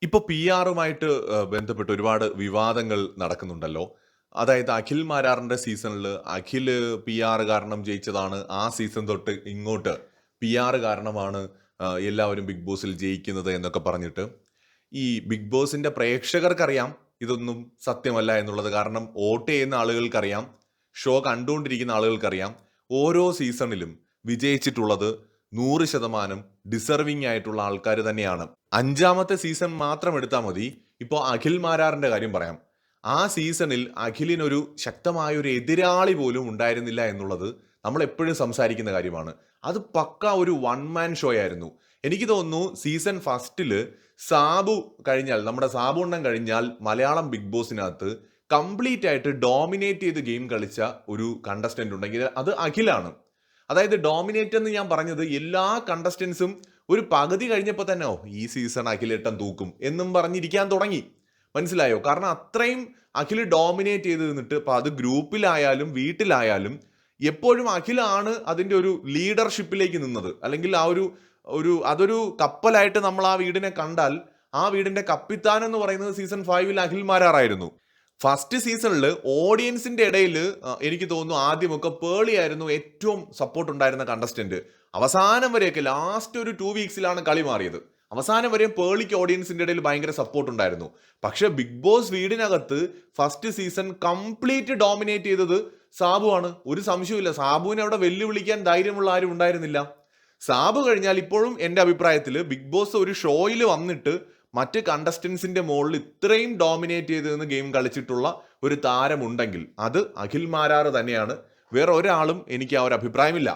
ഇപ്പൊ പിആറുമായിട്ട് ബന്ധപ്പെട്ട് ഒരുപാട് വിവാദങ്ങൾ നടക്കുന്നുണ്ടല്ലോ. അതായത് അഖിൽ മാരാറിന്റെ സീസണില് അഖില് പിആർ കാരണം ജയിച്ചതാണ്. ആ സീസൺ തൊട്ട് ഇങ്ങോട്ട് പിആർ കാരണമാണ് എല്ലാവരും ബിഗ് ബോസിൽ ജയിക്കുന്നത് എന്നൊക്കെ പറഞ്ഞിട്ട് ഈ ബിഗ് ബോസിന്റെ പ്രേക്ഷകർക്കറിയാം ഇതൊന്നും സത്യമല്ല എന്നുള്ളത്. കാരണം വോട്ട് ചെയ്യുന്ന ആളുകൾക്കറിയാം, ഷോ കണ്ടുകൊണ്ടിരിക്കുന്ന ആളുകൾക്കറിയാം, ഓരോ സീസണിലും വിജയിച്ചിട്ടുള്ളത് 100% ഡിസർവിംഗ് ആയിട്ടുള്ള ആൾക്കാർ തന്നെയാണ്. അഞ്ചാമത്തെ സീസൺ മാത്രം എടുത്താൽ മതി. ഇപ്പോൾ അഖിൽ മാരാറിന്റെ കാര്യം പറയാം. ആ സീസണിൽ അഖിലിനൊരു ശക്തമായ ഒരു എതിരാളി പോലും ഉണ്ടായിരുന്നില്ല എന്നുള്ളത് നമ്മൾ എപ്പോഴും സംസാരിക്കുന്ന കാര്യമാണ്. അത് പക്ക ഒരു വൺ മാൻ ഷോ ആയിരുന്നു. എനിക്ക് തോന്നുന്നു സീസൺ ഫസ്റ്റില് സാബു കഴിഞ്ഞാൽ, നമ്മുടെ സാബുണ്ണൻ കഴിഞ്ഞാൽ മലയാളം ബിഗ് ബോസിനകത്ത് കംപ്ലീറ്റ് ആയിട്ട് ഡോമിനേറ്റ് ചെയ്ത് ഗെയിം കളിച്ച ഒരു കണ്ടസ്റ്റന്റ് ഉണ്ടെങ്കിൽ അത് അഖിലാണ്. അതായത് ഡോമിനേറ്റ് എന്ന് ഞാൻ പറഞ്ഞത് എല്ലാ കണ്ടസ്റ്റൻസും ഒരു പകുതി കഴിഞ്ഞപ്പോൾ തന്നെ ഈ സീസൺ അഖിലേട്ടൻ തൂക്കും എന്നും പറഞ്ഞിരിക്കാൻ തുടങ്ങി. മനസ്സിലായോ? കാരണം അത്രയും അഖിൽ ഡോമിനേറ്റ് ചെയ്ത് നിന്നിട്ട് ഇപ്പൊ അത് ഗ്രൂപ്പിലായാലും വീട്ടിലായാലും എപ്പോഴും അഖിലാണ് അതിന്റെ ഒരു ലീഡർഷിപ്പിലേക്ക് നിന്നത്. അല്ലെങ്കിൽ ആ ഒരു ഒരു അതൊരു കപ്പലായിട്ട് നമ്മൾ ആ വീടിനെ കണ്ടാൽ ആ വീടിന്റെ കപ്പിത്താൻ എന്ന് പറയുന്നത് സീസൺ 5 അഖിൽ മാരാറായിരുന്നു. ഫസ്റ്റ് സീസണിൽ ഓഡിയൻസിന്റെ ഇടയിൽ എനിക്ക് തോന്നുന്നു ആദ്യമൊക്കെ പേളി ആയിരുന്നു ഏറ്റവും സപ്പോർട്ട് ഉണ്ടായിരുന്ന കണ്ടസ്റ്റന്റ്. അവസാനം വരെയൊക്കെ ലാസ്റ്റ് ഒരു 2 വീക്സിലാണ് കളി മാറിയത്. അവസാനം വരെയും പേളിക്ക് ഓഡിയൻസിന്റെ ഇടയിൽ ഭയങ്കര സപ്പോർട്ട് ഉണ്ടായിരുന്നു. പക്ഷെ ബിഗ് ബോസ് വീടിനകത്ത് ഫസ്റ്റ് സീസൺ കംപ്ലീറ്റ് ഡോമിനേറ്റ് ചെയ്തത് സാബു ആണ്. ഒരു സംശയമില്ല, സാബുവിനെ അവിടെ വെല്ലുവിളിക്കാൻ ധൈര്യമുള്ള ആരും ഉണ്ടായിരുന്നില്ല. സാബു കഴിഞ്ഞാൽ ഇപ്പോഴും എൻ്റെ അഭിപ്രായത്തിൽ ബിഗ് ബോസ് ഒരു ഷോയിൽ വന്നിട്ട് മറ്റ് കണ്ടസ്റ്റൻസിന്റെ മുകളിൽ ഇത്രയും ഡോമിനേറ്റ് ചെയ്തെന്ന് ഗെയിം കളിച്ചിട്ടുള്ള ഒരു താരമുണ്ടെങ്കിൽ അത് അഖിൽ മാരാർ തന്നെയാണ്. വേറെ ഒരാളും എനിക്ക് ആ ഒരു അഭിപ്രായമില്ല.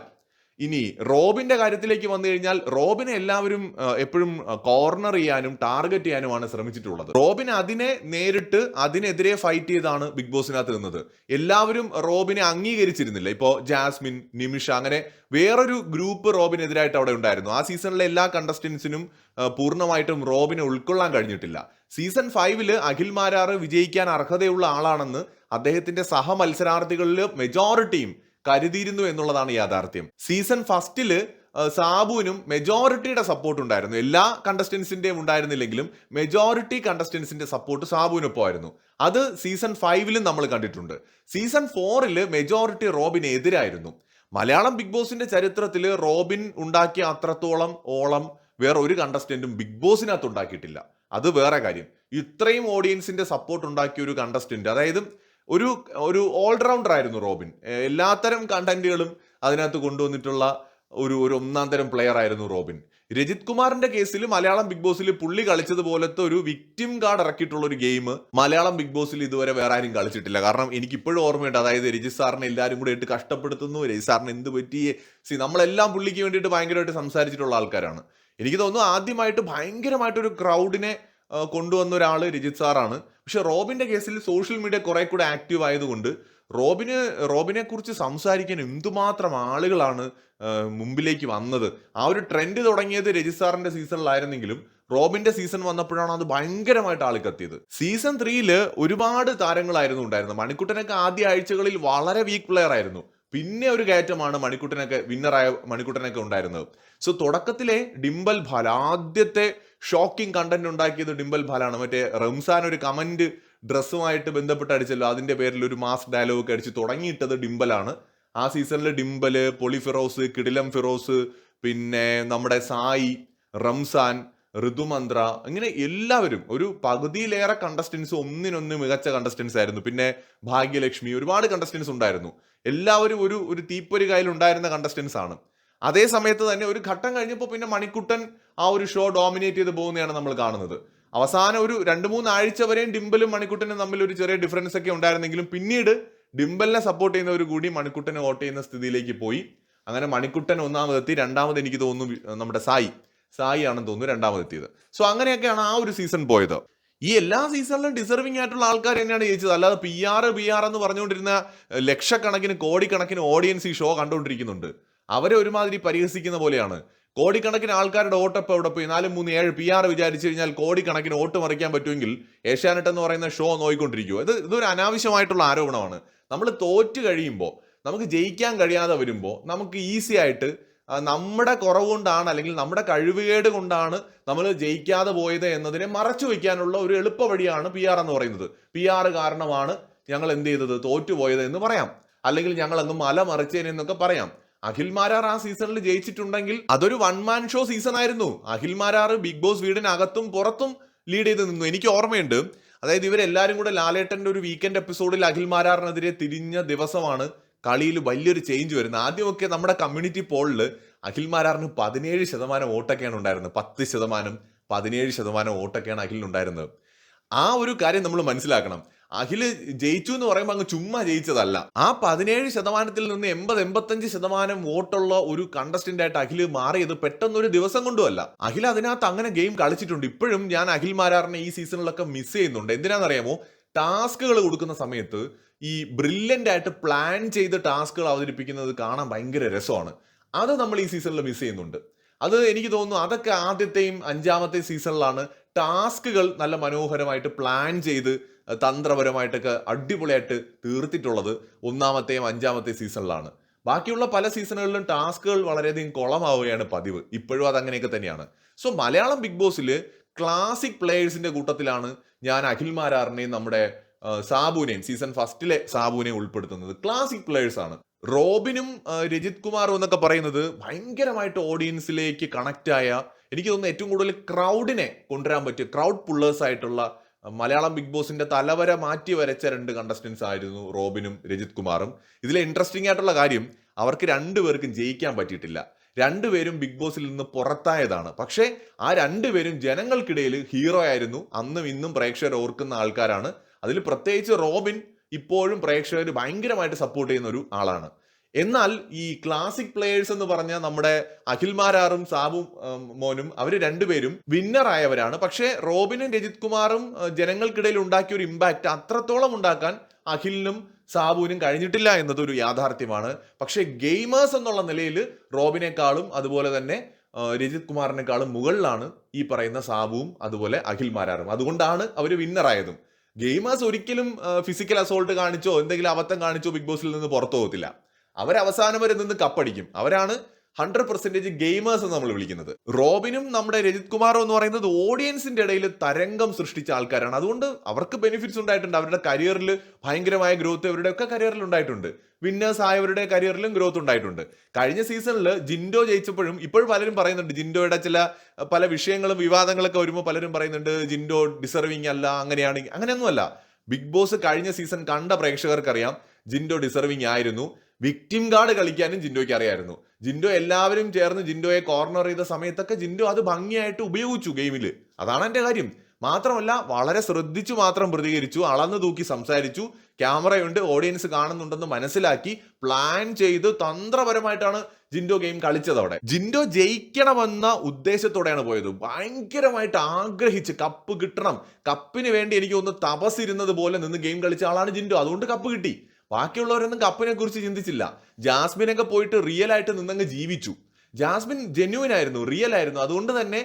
ഇനി റോബിന്റെ കാര്യത്തിലേക്ക് വന്നു കഴിഞ്ഞാൽ റോബിനെ എല്ലാവരും എപ്പോഴും കോർണർ ചെയ്യാനും ടാർഗറ്റ് ചെയ്യാനുമാണ് ശ്രമിച്ചിട്ടുള്ളത്. റോബിൻ അതിനെ നേരിട്ട് അതിനെതിരെ ഫൈറ്റ് ചെയ്താണ് ബിഗ് ബോസിനകത്ത് നിന്നത്. എല്ലാവരും റോബിനെ അംഗീകരിച്ചിരുന്നില്ല. ഇപ്പോൾ ജാസ്മിൻ, നിമിഷ, അങ്ങനെ വേറൊരു ഗ്രൂപ്പ് റോബിനെതിരായിട്ട് അവിടെ ഉണ്ടായിരുന്നു. ആ സീസണിലെ എല്ലാ കണ്ടസ്റ്റൻസിനും പൂർണ്ണമായിട്ടും റോബിനെ ഉൾക്കൊള്ളാൻ കഴിഞ്ഞിട്ടില്ല. സീസൺ 5 അഖിൽ മാരാർ വിജയിക്കാൻ അർഹതയുള്ള ആളാണെന്ന് അദ്ദേഹത്തിന്റെ സഹമത്സരാർത്ഥികളിൽ മെജോറിറ്റിയും കരുതിയിരുന്നു എന്നുള്ളതാണ് യാഥാർത്ഥ്യം. സീസൺ ഫസ്റ്റില് സാബുവിനും മെജോറിറ്റിയുടെ സപ്പോർട്ട് ഉണ്ടായിരുന്നു. എല്ലാ കണ്ടസ്റ്റൻസിന്റെയും ഉണ്ടായിരുന്നില്ലെങ്കിലും മെജോറിറ്റി കണ്ടസ്റ്റൻസിന്റെ സപ്പോർട്ട് സാബുവിനൊപ്പമായിരുന്നു. അത് സീസൺ 5 നമ്മൾ കണ്ടിട്ടുണ്ട്. സീസൺ 4 മെജോറിറ്റി റോബിന് എതിരായിരുന്നു. മലയാളം ബിഗ് ബോസിന്റെ ചരിത്രത്തിൽ റോബിൻ ഉണ്ടാക്കിയ അത്രത്തോളം ഓളം വേറെ ഒരു കണ്ടസ്റ്റന്റും ബിഗ് ബോസിനകത്ത് ഉണ്ടാക്കിയിട്ടില്ല. അത് വേറെ കാര്യം. ഇത്രയും ഓഡിയൻസിന്റെ സപ്പോർട്ട് ഉണ്ടാക്കിയ ഒരു കണ്ടസ്റ്റന്റ്, അതായത് ഒരു ഒരു ഓൾറൗണ്ടർ ആയിരുന്നു റോബിൻ. എല്ലാത്തരം കണ്ടന്റുകളും അതിനകത്ത് കൊണ്ടുവന്നിട്ടുള്ള ഒരു ഒരു ഒന്നാം തരം പ്ലെയർ ആയിരുന്നു റോബിൻ. രജിത് കുമാറിന്റെ കേസിൽ മലയാളം ബിഗ് ബോസിൽ പുള്ളി കളിച്ചതുപോലത്തെ ഒരു വിക്ടിം കാർഡ് ഇറക്കിയിട്ടുള്ള ഒരു ഗെയിം മലയാളം ബിഗ് ബോസിൽ ഇതുവരെ വേറെ ആരും കളിച്ചിട്ടില്ല. കാരണം എനിക്ക് ഇപ്പോഴും ഓർമ്മയുണ്ട്. അതായത് രജിത് സാറിനെ എല്ലാവരും കൂടെ ഇട്ട് കഷ്ടപ്പെടുത്തുന്നു, രജിത് സാറിന് എന്ത് പറ്റിയേ, നമ്മളെല്ലാം പുള്ളിക്ക് വേണ്ടിയിട്ട് ഭയങ്കരമായിട്ട് സംസാരിച്ചിട്ടുള്ള ആൾക്കാരാണ്. എനിക്ക് തോന്നുന്നു ആദ്യമായിട്ട് ഭയങ്കരമായിട്ടൊരു ക്രൗഡിനെ കൊണ്ടുവന്ന ഒരാൾ രജിത് സാറാണ്. പക്ഷെ റോബിന്റെ കേസിൽ സോഷ്യൽ മീഡിയ കുറെ കൂടെ ആക്റ്റീവ് ആയതുകൊണ്ട് റോബിനെ കുറിച്ച് സംസാരിക്കാൻ എന്തുമാത്രം ആളുകളാണ് മുമ്പിലേക്ക് വന്നത്. ആ ഒരു ട്രെൻഡ് തുടങ്ങിയത് രജിത് സാറിന്റെ സീസണിലായിരുന്നെങ്കിലും റോബിന്റെ സീസൺ വന്നപ്പോഴാണ് അത് ഭയങ്കരമായിട്ട് ആളിക്കത്തിയത്. സീസൺ 3 ഒരുപാട് താരങ്ങളായിരുന്നു ഉണ്ടായിരുന്നത്. മണിക്കുട്ടനൊക്കെ ആദ്യ ആഴ്ചകളിൽ വളരെ വീക്ക് പ്ലെയർ ആയിരുന്നു. പിന്നെ ഒരു കയറ്റമാണ് വിന്നറായ മണിക്കുട്ടനൊക്കെ ഉണ്ടായിരുന്നത്. സോ തുടക്കത്തിലെ ഡിംബൽ ഭാല, ആദ്യത്തെ ഷോക്കിംഗ് കണ്ടന്റ് ഉണ്ടാക്കിയത് ഡിംബൽ ഭാലാണ്. മറ്റേ റംസാൻ ഒരു കമന്റ് ഡ്രസ്സുമായിട്ട് ബന്ധപ്പെട്ട് അടിച്ചല്ലോ, അതിന്റെ പേരിൽ ഒരു മാസ് ഡയലോഗ് ഒക്കെ അടിച്ച് തുടങ്ങിയിട്ടത് ഡിംബലാണ്. ആ സീസണിൽ ഡിംബല്, പൊളി ഫിറോസ്, കിടിലം ഫിറോസ്, പിന്നെ നമ്മുടെ സായി, റംസാൻ, ഋതുമന്ത്ര, ഇങ്ങനെ എല്ലാവരും ഒരു പകുതിയിലേറെ കണ്ടസ്റ്റൻസ് ഒന്നിനൊന്ന് മികച്ച കണ്ടസ്റ്റൻസ് ആയിരുന്നു. പിന്നെ ഭാഗ്യലക്ഷ്മി, ഒരുപാട് കണ്ടസ്റ്റൻസ് ഉണ്ടായിരുന്നു. എല്ലാവരും ഒരു ഒരു തീപ്പൊരി കയ്യിൽ ഉണ്ടായിരുന്ന കണ്ടസ്റ്റൻസ് ആണ്. അതേ സമയത്ത് തന്നെ ഒരു ഘട്ടം കഴിഞ്ഞപ്പോൾ പിന്നെ മണിക്കുട്ടൻ ആ ഒരു ഷോ ഡോമിനേറ്റ് ചെയ്ത് പോകുന്നതാണ് നമ്മൾ കാണുന്നത്. അവസാനം ഒരു 2-3 ആഴ്ച വരെയും ഡിംബലും മണിക്കുട്ടനും തമ്മിൽ ഒരു ചെറിയ ഡിഫറൻസ് ഒക്കെ ഉണ്ടായിരുന്നെങ്കിലും പിന്നീട് ഡിംബലിനെ സപ്പോർട്ട് ചെയ്യുന്നവർ കൂടി മണിക്കുട്ടനെ വോട്ട് ചെയ്യുന്ന സ്ഥിതിയിലേക്ക് പോയി. അങ്ങനെ മണിക്കുട്ടൻ ഒന്നാമതെത്തി. രണ്ടാമത് എനിക്ക് തോന്നുന്നു നമ്മുടെ സായി ആണെന്ന് തോന്നുന്നു രണ്ടാമതെത്തിയത്. സോ അങ്ങനെയൊക്കെയാണ് ആ ഒരു സീസൺ പോയത്. ഈ എല്ലാ സീസണിലും ഡിസർവിംഗ് ആയിട്ടുള്ള ആൾക്കാർ തന്നെയാണ് ജയിച്ചത്. അല്ലാതെ പി ആർ എന്ന് പറഞ്ഞുകൊണ്ടിരുന്ന ലക്ഷക്കണക്കിന് കോടിക്കണക്കിന് ഓഡിയൻസ് ഈ ഷോ കണ്ടുകൊണ്ടിരിക്കുന്നുണ്ട്. അവരെ ഒരുമാതിരി പരിഹസിക്കുന്ന പോലെയാണ്. കോടിക്കണക്കിന് ആൾക്കാരുടെ വോട്ടപ്പ് എവിടെ പോയി? 4, 3, 7 PR വിചാരിച്ചു കഴിഞ്ഞാൽ കോടിക്കണക്കിന് വോട്ട് മറിക്കാൻ പറ്റുമെങ്കിൽ ഏഷ്യാനെറ്റ് എന്ന് പറയുന്ന ഷോ നോയിക്കൊണ്ടിരിക്കുമോ? ഇതൊരു അനാവശ്യമായിട്ടുള്ള ആരോപണമാണ്. നമ്മൾ തോറ്റ് കഴിയുമ്പോൾ, നമുക്ക് ജയിക്കാൻ കഴിയാതെ വരുമ്പോൾ നമുക്ക് ഈസി ആയിട്ട് നമ്മുടെ കുറവ് കൊണ്ടാണ് അല്ലെങ്കിൽ നമ്മുടെ കഴിവുകേട് കൊണ്ടാണ് നമ്മൾ ജയിക്കാതെ പോയത് എന്നതിനെ മറച്ചു വെക്കാനുള്ള ഒരു എളുപ്പ വഴിയാണ് PR എന്ന് പറയുന്നത്. PR കാരണമാണ് ഞങ്ങൾ എന്ത് ചെയ്തത്, തോറ്റുപോയത് എന്ന് പറയാം. അല്ലെങ്കിൽ ഞങ്ങൾ അങ്ങ് മല മറിച്ചേനെന്നൊക്കെ പറയാം. അഖിൽ മാരാർ ആ സീസണിൽ ജയിച്ചിട്ടുണ്ടെങ്കിൽ അതൊരു വൺ മാൻ ഷോ സീസൺ ആയിരുന്നു. അഖിൽ മാരാർ ബിഗ് ബോസ് വീടിനകത്തും പുറത്തും ലീഡ് ചെയ്ത് നിന്നു. എനിക്ക് ഓർമ്മയുണ്ട്, അതായത് ഇവരെല്ലാരും കൂടെ ലാലേട്ടന്റെ ഒരു വീക്കെൻഡ് എപ്പിസോഡിൽ അഖിൽ മാരാറിനെതിരെ തിരിഞ്ഞ ദിവസമാണ് കളിയിൽ വലിയൊരു ചേഞ്ച് വരുന്നത്. ആദ്യമൊക്കെ നമ്മുടെ കമ്മ്യൂണിറ്റി പോളിൽ അഖിൽ മാരാറിന് 17% വോട്ടൊക്കെയാണ് ഉണ്ടായിരുന്നത്. 10%, 17% വോട്ടൊക്കെയാണ് അഖിലിനുണ്ടായിരുന്നത്. ആ ഒരു കാര്യം നമ്മൾ മനസ്സിലാക്കണം. അഖില് ജയിച്ചു എന്ന് പറയുമ്പോൾ അങ്ങ് ചുമ്മാ ജയിച്ചതല്ല. ആ 17% നിന്ന് 80-85% വോട്ടുള്ള ഒരു കണ്ടസ്റ്റന്റ് ആയിട്ട് അഖില് മാറിയത് പെട്ടെന്നൊരു ദിവസം കൊണ്ടുമല്ല. അഖിൽ അതിനകത്ത് അങ്ങനെ ഗെയിം കളിച്ചിട്ടുണ്ട്. ഇപ്പോഴും ഞാൻ അഖിൽ മാരാറിനെ ഈ സീസണിലൊക്കെ മിസ് ചെയ്യുന്നുണ്ട്. എന്തിനാണെന്നറിയാമോ? ടാസ്കുകൾ കൊടുക്കുന്ന സമയത്ത് ഈ ബ്രില്യൻ്റ് ആയിട്ട് പ്ലാൻ ചെയ്ത് ടാസ്കുകൾ അവതരിപ്പിക്കുന്നത് കാണാൻ ഭയങ്കര രസമാണ്. അത് നമ്മൾ ഈ സീസണിൽ മിസ് ചെയ്യുന്നുണ്ട്. അത് എനിക്ക് തോന്നുന്നു അതൊക്കെ ആദ്യത്തെയും 5ാമത്തെ സീസണിലാണ് ടാസ്കുകൾ നല്ല മനോഹരമായിട്ട് പ്ലാൻ ചെയ്ത് തന്ത്രപരമായിട്ടൊക്കെ അടിപൊളിയായിട്ട് തീർത്തിട്ടുള്ളത് 1ാമത്തെയും 5ാമത്തെ സീസണിലാണ്. ബാക്കിയുള്ള പല സീസണുകളിലും ടാസ്കുകൾ വളരെയധികം കുളമാവുകയാണ് പതിവ്. ഇപ്പോഴും അതങ്ങനെയൊക്കെ തന്നെയാണ്. സോ മലയാളം ബിഗ് ബോസിൽ ക്ലാസിക് പ്ലേയേഴ്സിന്റെ കൂട്ടത്തിലാണ് ഞാൻ അഖിൽ മാരാറിനെയും നമ്മുടെ സാബുവിനെയും സീസൺ ഫസ്റ്റിലെ സാബുവിനെയും ഉൾപ്പെടുത്തുന്നത്. ക്ലാസിക് പ്ലേയേഴ്സ് ആണ്. റോബിനും രജിത് കുമാറും എന്നൊക്കെ പറയുന്നത് ഭയങ്കരമായിട്ട് ഓഡിയൻസിലേക്ക് കണക്റ്റ് ആയ, എനിക്ക് തോന്നുന്നു ഏറ്റവും കൂടുതൽ ക്രൗഡിനെ കൊണ്ടുവരാൻ പറ്റിയ ക്രൗഡ് പുള്ളേഴ്സ് ആയിട്ടുള്ള മലയാളം ബിഗ് ബോസിന്റെ തലവര മാറ്റി വരച്ച 2 കണ്ടസ്റ്റൻസ് ആയിരുന്നു റോബിനും രജിത് കുമാറും. ഇതിലെ ഇൻട്രസ്റ്റിംഗ് ആയിട്ടുള്ള കാര്യം, അവർക്ക് രണ്ടുപേർക്കും ജയിക്കാൻ പറ്റിയിട്ടില്ല. രണ്ടുപേരും ബിഗ് ബോസിൽ നിന്ന് പുറത്തായതാണ്. പക്ഷേ ആ രണ്ടുപേരും ജനങ്ങൾക്കിടയിൽ ഹീറോ ആയിരുന്നു. അന്നും ഇന്നും പ്രേക്ഷകർ ഓർക്കുന്ന ആൾക്കാരാണ്. അതിൽ പ്രത്യേകിച്ച് റോബിൻ ഇപ്പോഴും പ്രേക്ഷകർ ഭയങ്കരമായിട്ട് സപ്പോർട്ട് ചെയ്യുന്ന ഒരു ആളാണ്. എന്നാൽ ഈ ക്ലാസിക് പ്ലേയേഴ്സ് എന്ന് പറഞ്ഞ നമ്മുടെ അഖിൽ മാരാറും സാബു മോനും അവർ രണ്ടുപേരും വിന്നർ ആയവരാണ്. പക്ഷേ റോബിനും രജിത് കുമാറും ജനങ്ങൾക്കിടയിൽ ഉണ്ടാക്കിയ ഒരു ഇമ്പാക്ട് അത്രത്തോളം ഉണ്ടാക്കാൻ അഖിലിനും സാബുവിനും കഴിഞ്ഞിട്ടില്ല എന്നതൊരു യാഥാർത്ഥ്യമാണ്. പക്ഷേ ഗെയിമേഴ്സ് എന്നുള്ള നിലയിൽ റോബിനേക്കാളും അതുപോലെ തന്നെ രജിത് കുമാറിനേക്കാളും മുകളിലാണ് ഈ പറയുന്ന സാബുവും അതുപോലെ അഖിൽ മാരാറും. അതുകൊണ്ടാണ് അവർ വിന്നറായതും. ഗെയിമേഴ്സ് ഒരിക്കലും ഫിസിക്കൽ അസോൾട്ട് കാണിച്ചോ എന്തെങ്കിലും അബദ്ധം കാണിച്ചോ ബിഗ് ബോസിൽ നിന്ന് പുറത്തു പോകത്തില്ല. അവരവസാനം വരെ നിന്ന് കപ്പടിക്കും. അവരാണ് 100% ഗെയിമേഴ്സ് എന്ന് നമ്മൾ വിളിക്കുന്നത്. റോബിനും നമ്മുടെ രജിത് കുമാറും എന്ന് പറയുന്നത് ഓഡിയൻസിന്റെ ഇടയിൽ തരംഗം സൃഷ്ടിച്ച ആൾക്കാരാണ്. അതുകൊണ്ട് അവർക്ക് ബെനിഫിറ്റ്സ് ഉണ്ടായിട്ടുണ്ട്. അവരുടെ കരിയറിൽ ഭയങ്കരമായ ഗ്രോത്ത് അവരുടെ ഒക്കെ കരിയറിൽ ഉണ്ടായിട്ടുണ്ട്. വിന്നേഴ്സ് ആയവരുടെ കരിയറിലും ഗ്രോത്ത് ഉണ്ടായിട്ടുണ്ട്. കഴിഞ്ഞ സീസണിൽ ജിൻഡോ ജയിച്ചപ്പോഴും ഇപ്പോഴും പലരും പറയുന്നുണ്ട്, ജിൻഡോയുടെ പല വിഷയങ്ങളും വിവാദങ്ങളൊക്കെ വരുമ്പോൾ പലരും പറയുന്നുണ്ട് ജിൻഡോ ഡിസർവിങ് അല്ല, അങ്ങനെയാണെങ്കിൽ. അങ്ങനെയൊന്നുമല്ല. ബിഗ് ബോസ് കഴിഞ്ഞ സീസൺ കണ്ട പ്രേക്ഷകർക്കറിയാം ജിൻഡോ ഡിസർവിങ് ആയിരുന്നു. വിക്ടിം കാർഡ് കളിക്കാനും ജിൻഡോയ്ക്ക് അറിയായിരുന്നു. ജിൻഡോ എല്ലാവരും ചേർന്ന് ജിൻഡോയെ കോർണർ ചെയ്ത സമയത്തൊക്കെ ജിൻഡോ അത് ഭംഗിയായിട്ട് ഉപയോഗിച്ചു ഗെയിമിൽ. അതാണ് എൻ്റെ കാര്യം. മാത്രമല്ല വളരെ ശ്രദ്ധിച്ചു മാത്രം പ്രതികരിച്ചു, അളന്നു തൂക്കി സംസാരിച്ചു. ക്യാമറയുണ്ട്, ഓഡിയൻസ് കാണുന്നുണ്ടെന്ന് മനസ്സിലാക്കി പ്ലാൻ ചെയ്ത് തന്ത്രപരമായിട്ടാണ് ജിൻഡോ ഗെയിം കളിച്ചത്. അവിടെ ജിൻഡോ ജയിക്കണമെന്ന ഉദ്ദേശത്തോടെയാണ് പോയത്. ഭയങ്കരമായിട്ട് ആഗ്രഹിച്ച് കപ്പ് കിട്ടണം, കപ്പിന് വേണ്ടി എനിക്ക് ഒന്ന് തപസ്സിരുന്നത് പോലെ നിന്ന് ഗെയിം കളിച്ച ആളാണ് ജിൻഡോ. അതുകൊണ്ട് കപ്പ് കിട്ടി. ബാക്കിയുള്ളവരൊന്നും കപ്പിനെ കുറിച്ച് ചിന്തിച്ചില്ല. ജാസ്മിനൊക്കെ പോയിട്ട് റിയൽ ആയിട്ട് നിന്നങ്ങ് ജീവിച്ചു. ജാസ്മിൻ ജെന്യുവൻ ആയിരുന്നു, റിയൽ ആയിരുന്നു. അതുകൊണ്ട് തന്നെ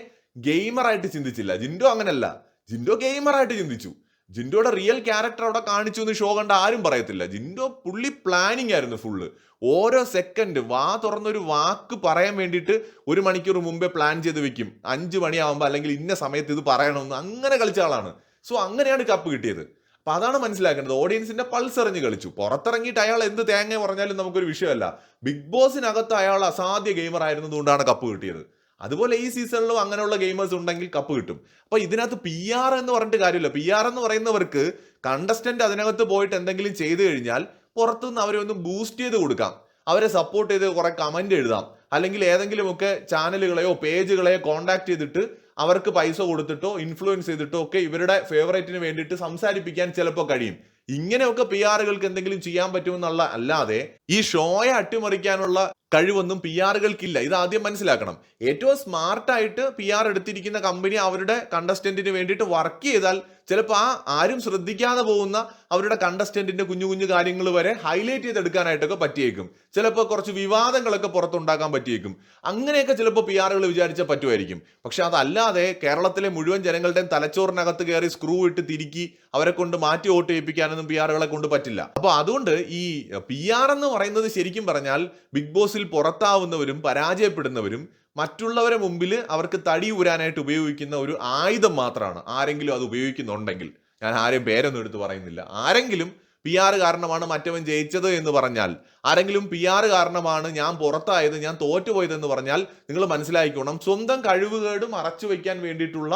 ഗെയിമറായിട്ട് ചിന്തിച്ചില്ല. ജിൻഡോ അങ്ങനല്ല, ജിൻഡോ ഗെയിമറായിട്ട് ചിന്തിച്ചു. ജിൻഡോയുടെ റിയൽ ക്യാരക്ടർ അവിടെ കാണിച്ചു എന്ന് ഷോ കണ്ട ആരും പറയത്തില്ല. ജിൻഡോ പുള്ളി പ്ലാനിങ് ആയിരുന്നു ഫുള്ള്. ഓരോ സെക്കൻഡ് വാ തുറന്നൊരു വാക്ക് പറയാൻ വേണ്ടിയിട്ട് 1 മണിക്കൂർ മുമ്പേ പ്ലാൻ ചെയ്ത് വെക്കും. 5 മണിയാവുമ്പോൾ അല്ലെങ്കിൽ ഇന്ന സമയത്ത് ഇത് പറയണമെന്ന് അങ്ങനെ കളിച്ച ആളാണ്. സോ അങ്ങനെയാണ് കപ്പ് കിട്ടിയത്. അപ്പൊ അതാണ് മനസ്സിലാക്കേണ്ടത്. ഓഡിയൻസിന്റെ പൾസ് എറിഞ്ഞ് കളിച്ചു. പുറത്തിറങ്ങിയിട്ട് അയാൾ എന്ത് തേങ്ങ പറഞ്ഞാലും നമുക്കൊരു വിഷയമല്ല. ബിഗ് ബോസിനകത്ത് അയാൾ അസാധ്യ ഗെയിമർ ആയിരുന്നതുകൊണ്ടാണ് കപ്പ് കിട്ടിയത്. അതുപോലെ ഈ സീസണിലും അങ്ങനെയുള്ള ഗെയിമേഴ്സ് ഉണ്ടെങ്കിൽ കപ്പ് കിട്ടും. അപ്പൊ ഇതിനകത്ത് PR എന്ന് പറഞ്ഞിട്ട് കാര്യമില്ല. PR എന്ന് പറയുന്നവർക്ക് കണ്ടസ്റ്റന്റ് അതിനകത്ത് പോയിട്ട് എന്തെങ്കിലും ചെയ്തു കഴിഞ്ഞാൽ പുറത്തുനിന്ന് അവരെ ഒന്ന് ബൂസ്റ്റ് ചെയ്ത് കൊടുക്കാം, അവരെ സപ്പോർട്ട് ചെയ്ത് കുറെ കമന്റ് എഴുതാം, അല്ലെങ്കിൽ ഏതെങ്കിലുമൊക്കെ ചാനലുകളെയോ പേജുകളെയോ കോണ്ടാക്ട് ചെയ്തിട്ട് അവർക്ക് പൈസ കൊടുത്തിട്ടോ ഇൻഫ്ലുവൻസ് ചെയ്തിട്ടോ ഒക്കെ ഇവരുടെ ഫേവറേറ്റിന് വേണ്ടിയിട്ട് സംസാരിപ്പിക്കാൻ ചിലപ്പോൾ കഴിയും. ഇങ്ങനെയൊക്കെ PR-കൾക്ക് എന്തെങ്കിലും ചെയ്യാൻ പറ്റുമെന്നുള്ള അല്ലാതെ ഈ ഷോയെ അട്ടിമറിക്കാനുള്ള കഴിവൊന്നും PR-കൾക്കില്ല. ഇത് ആദ്യം മനസ്സിലാക്കണം. ഏറ്റവും സ്മാർട്ടായിട്ട് PR എടുത്തിരിക്കുന്ന കമ്പനി അവരുടെ കണ്ടസ്റ്റന്റിന് വേണ്ടിയിട്ട് വർക്ക് ചെയ്താൽ ചിലപ്പോൾ ആരും ശ്രദ്ധിക്കാതെ പോകുന്ന അവരുടെ കണ്ടസ്റ്റന്റിന്റെ കുഞ്ഞു കുഞ്ഞു കാര്യങ്ങൾ വരെ ഹൈലൈറ്റ് ചെയ്തെടുക്കാനായിട്ടൊക്കെ പറ്റിയേക്കും. ചിലപ്പോൾ കുറച്ച് വിവാദങ്ങളൊക്കെ പുറത്തുണ്ടാക്കാൻ പറ്റിയേക്കും. അങ്ങനെയൊക്കെ ചിലപ്പോൾ PR-കൾ വിചാരിച്ചാൽ പറ്റുമായിരിക്കും. പക്ഷെ അതല്ലാതെ കേരളത്തിലെ മുഴുവൻ ജനങ്ങളുടെയും തലച്ചോറിനകത്ത് കയറി സ്ക്രൂ ഇട്ട് തിരുക്കി അവരെ കൊണ്ട് മാറ്റി വോട്ട് ചെയ്യിപ്പിക്കാനൊന്നും ജയിക്കാനൊന്നും PR കൊണ്ട് പറ്റില്ല. അപ്പോൾ അതുകൊണ്ട് ഈ PR എന്ന് പറയുന്നത് ശരിക്കും പറഞ്ഞാൽ ബിഗ് ബോസിൽ പുറത്താവുന്നവരും പരാജയപ്പെടുന്നവരും മറ്റുള്ളവരെ മുമ്പിൽ അവർക്ക് തടി ഊരാനായിട്ട് ഉപയോഗിക്കുന്ന ഒരു ആയുധം മാത്രമാണ്. ആരെങ്കിലും അത് ഉപയോഗിക്കുന്നുണ്ടെങ്കിൽ, ഞാൻ ആരെയും പേരൊന്നും എടുത്ത് പറയുന്നില്ല, ആരെങ്കിലും PR കാരണമാണ് മറ്റവൻ ജയിച്ചത് എന്ന് പറഞ്ഞാൽ, ആരെങ്കിലും PR കാരണമാണ് ഞാൻ പുറത്തായത്, ഞാൻ തോറ്റുപോയതെന്ന് പറഞ്ഞാൽ, നിങ്ങൾ മനസ്സിലാക്കിക്കോണം, സ്വന്തം കഴിവുകേട് മറച്ചു വയ്ക്കാൻ വേണ്ടിയിട്ടുള്ള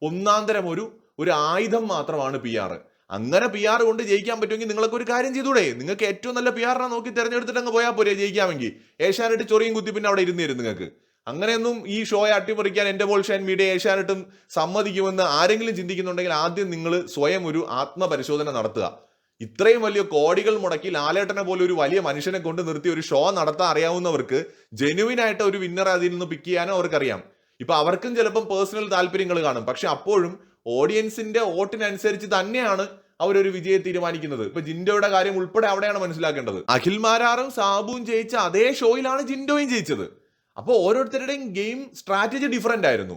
ഒന്നാന്തരം ഒരു ആയുധം മാത്രമാണ് PR. അങ്ങനെ PR കൊണ്ട് ജയിക്കാൻ പറ്റുമെങ്കിൽ നിങ്ങളൊക്കെ ഒരു കാര്യം ചെയ്തൂടെ? നിങ്ങൾക്ക് ഏറ്റവും നല്ല PR നോക്കി തിരഞ്ഞെടുത്തിട്ട് അങ്ങ് പോയാൽ പോരെ ജയിക്കാമെങ്കിൽ. ഏഷ്യാനെറ്റ് ചൊറിയും കുത്തി പിന്നെ അവിടെ ഇരുന്ന് തരും നിങ്ങൾക്ക്. അങ്ങനെയൊന്നും ഈ ഷോയെ അട്ടിമറിക്കാൻ എൻ്റെ ബോൾ ഷൈൻ മീഡിയ ഏഷ്യാനെറ്റും സമ്മതിക്കുമെന്ന് ആരെങ്കിലും ചിന്തിക്കുന്നുണ്ടെങ്കിൽ ആദ്യം നിങ്ങൾ സ്വയം ഒരു ആത്മപരിശോധന നടത്തുക. ഇത്രയും വലിയ കോടികൾ മുടക്കി ലാലേട്ടനെ പോലെ ഒരു വലിയ മനുഷ്യനെ കൊണ്ട് നിർത്തി ഒരു ഷോ നടത്താൻ അറിയാവുന്നവർക്ക് ജെനുവിൻ ആയിട്ട് ഒരു വിന്നർ അതിൽ നിന്ന് പിക്ക് ചെയ്യാനോ അവർക്കറിയാം. ഇപ്പൊ അവർക്കും ചിലപ്പം പേഴ്സണൽ താല്പര്യങ്ങൾ കാണും, പക്ഷെ അപ്പോഴും ഓഡിയൻസിന്റെ വോട്ടിനനുസരിച്ച് തന്നെയാണ് അവരൊരു വിജയം തീരുമാനിക്കുന്നത്. ഇപ്പൊ ജിൻഡോയുടെ കാര്യം ഉൾപ്പെടെ അവിടെയാണ് മനസ്സിലാക്കേണ്ടത്. അഖിൽ മാരാറും സാബുവും ജയിച്ച അതേ ഷോയിലാണ് ജിൻഡോയും ജയിച്ചത്. അപ്പോൾ ഓരോരുത്തരുടെയും ഗെയിം സ്ട്രാറ്റജി ഡിഫറെന്റ് ആയിരുന്നു.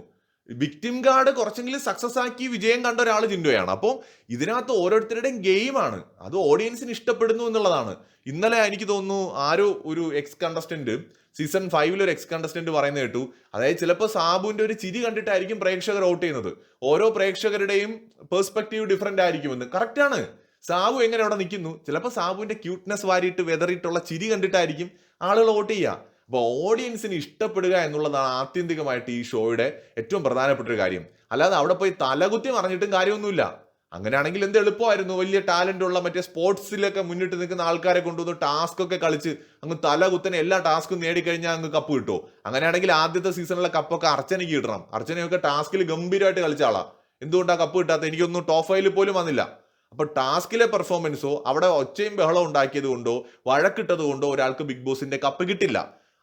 വിക്ടിം കാർഡ് കുറച്ചെങ്കിലും സക്സസ് ആക്കി വിജയം കണ്ട ഒരാൾ ജിൻഡോയാണ്. അപ്പോൾ ഇതിനകത്ത് ഓരോരുത്തരുടെയും ഗെയിമാണ്, അത് ഓഡിയൻസിന് ഇഷ്ടപ്പെടുന്നു എന്നുള്ളതാണ്. ഇന്നലെ എനിക്ക് തോന്നുന്നു ആരോ ഒരു എക്സ് കണ്ടസ്റ്റന്റ്, സീസൺ 5 ഒരു എക്സ് കണ്ടസ്റ്റന്റ് പറയുന്നത് കേട്ടു, അതായത് ചിലപ്പോൾ സാബുവിന്റെ ഒരു ചിരി കണ്ടിട്ടായിരിക്കും പ്രേക്ഷകർ വോട്ട് ചെയ്യുന്നത്. ഓരോ പ്രേക്ഷകരുടെയും പെർസ്പെക്റ്റീവ് ഡിഫറെന്റ് ആയിരിക്കുമെന്ന്. കറക്റ്റാണ്. സാബു എങ്ങനെ അവിടെ നിൽക്കുന്നു, ചിലപ്പോൾ സാബുവിന്റെ ക്യൂട്ട്നെസ് വാരിയിട്ട് വെതറിയിട്ടുള്ള ചിരി കണ്ടിട്ടായിരിക്കും ആളുകൾ വോട്ട് ചെയ്യുക. അപ്പോൾ ഓഡിയൻസിന് ഇഷ്ടപ്പെടുക എന്നുള്ളതാണ് ആത്യന്തികമായിട്ട് ഈ ഷോയുടെ ഏറ്റവും പ്രധാനപ്പെട്ട ഒരു കാര്യം. അല്ലാതെ അവിടെ പോയി തലകുത്തി മറിഞ്ഞിട്ടും കാര്യമൊന്നുമില്ല. അങ്ങനെയാണെങ്കിൽ എന്ത് എളുപ്പമായിരുന്നു, വലിയ ടാലന്റ് ഉള്ള മറ്റേ സ്പോർട്സിലൊക്കെ മുന്നിട്ട് നിൽക്കുന്ന ആൾക്കാരെ കൊണ്ടുവന്ന് ടാസ്ക് ഒക്കെ കളിച്ച് അങ്ങ് തലകുത്തനെ എല്ലാ ടാസ്കും നേടിക്കഴിഞ്ഞാൽ അങ്ങ് കപ്പ് കിട്ടുമോ? അങ്ങനെയാണെങ്കിൽ ആദ്യത്തെ സീസണിലെ കപ്പൊക്കെ അർച്ചനയ്ക്ക് കിട്ടണം. അർച്ചനയൊക്കെ ടാസ്കിൽ ഗംഭീരമായിട്ട് കളിച്ച ആളാ. എന്തുകൊണ്ടാണ് കപ്പ് കിട്ടാത്ത? എനിക്കൊന്നും ടോപ്പ് 5 പോലും വന്നില്ല. അപ്പൊ ടാസ്കിലെ പെർഫോമൻസോ അവിടെ ഒച്ചയും ബഹളം ഉണ്ടാക്കിയത് കൊണ്ടോ വഴക്കിട്ടത് കൊണ്ടോ ഒരാൾക്ക് ബിഗ് ബോസിന്റെ കപ്പ് കിട്ടില്ല.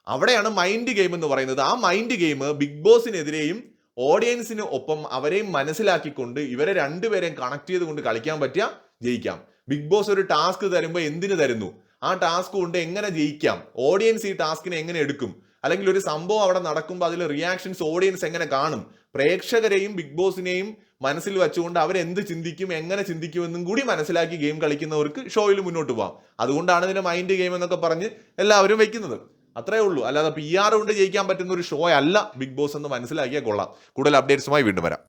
അവിടെയാണ് മൈൻഡ് ഗെയിം എന്ന് പറയുന്നത്. ആ മൈൻഡ് ഗെയിം ബിഗ് ബോസിനെതിരെയും ഓഡിയൻസിന് ഒപ്പം അവരെയും മനസ്സിലാക്കിക്കൊണ്ട് ഇവരെ രണ്ടുപേരെയും കണക്ട് ചെയ്തുകൊണ്ട് കളിക്കാൻ പറ്റിയ ജയിക്കാം. ബിഗ് ബോസ് ഒരു ടാസ്ക് തരുമ്പോൾ എന്തിനു തരുന്നു, ആ ടാസ്ക് കൊണ്ട് എങ്ങനെ ജയിക്കാം, ഓഡിയൻസ് ഈ ടാസ്കിനെ എങ്ങനെ എടുക്കും, അല്ലെങ്കിൽ ഒരു സംഭവം അവിടെ നടക്കുമ്പോൾ അതിൽ റിയാക്ഷൻസ് ഓഡിയൻസ് എങ്ങനെ കാണും, പ്രേക്ഷകരെയും ബിഗ് ബോസിനെയും മനസ്സിൽ വെച്ചുകൊണ്ട് അവരെന്ത് ചിന്തിക്കും, എങ്ങനെ ചിന്തിക്കുമെന്നും കൂടി മനസ്സിലാക്കി ഗെയിം കളിക്കുന്നവർക്ക് ഷോയിൽ മുന്നോട്ട് പോകാം. അതുകൊണ്ടാണ് ഇതിനെ മൈൻഡ് ഗെയിം എന്നൊക്കെ പറഞ്ഞ് എല്ലാവരും വെക്കുന്നത്. അത്രേ ഉള്ളൂ. അല്ലാതെ PR കൊണ്ട് ജയിക്കാൻ പറ്റുന്ന ഒരു ഷോ അല്ല ബിഗ് ബോസ് എന്ന് മനസ്സിലാക്കിയാൽ കൊള്ളാം. കൂടുതൽ അപ്ഡേറ്റ്സുമായി വീണ്ടും വരാം.